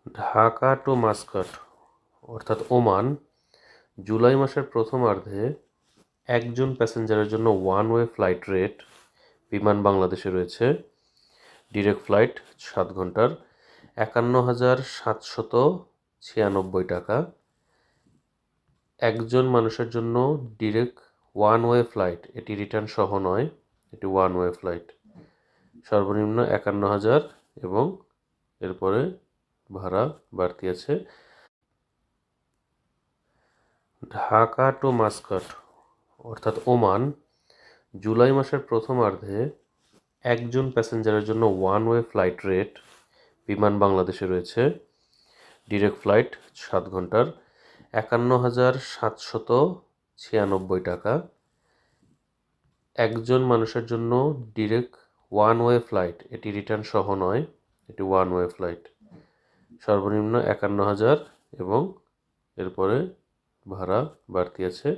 Dhaka two Muscat অর্থাৎ Oman July মাসের প্রথমার্ধে একজন প্যাসেঞ্জারের জন্য ওয়ান ওয়ে ফ্লাইট রেট বিমান বাংলাদেশে রয়েছে ডিরেক্ট ফ্লাইট 7 ঘন্টার 51,796 টাকা। একজন মানুষের জন্য ডিরেক্ট ওয়ান ওয়ে ফ্লাইট, এটি রিটার্ন সহ নয়, এটি ওয়ান ওয়ে ফ্লাইট, সর্বনিম্ন 51,000 এবং এরপরে ভাড়া বাড়তি আছে। ঢাকা টু মাস্কাট অর্থাৎ ওমান জুলাই মাসের প্রথমার্ধে একজন প্যাসেঞ্জারের জন্য ওয়ান ওয়ে ফ্লাইট রেট বিমান বাংলাদেশে রয়েছে ডিরেক্ট ফ্লাইট 7 ঘন্টার 51,796 টাকা। একজন মানুষের জন্য ডিরেক্ট ওয়ান ওয়ে ফ্লাইট, এটি রিটার্ন সহ নয়, এটি ওয়ান ওয়ে ফ্লাইট, সর্বনিম্ন 51,000 এবং এরপরে ভাড়া বাড়তি আছে।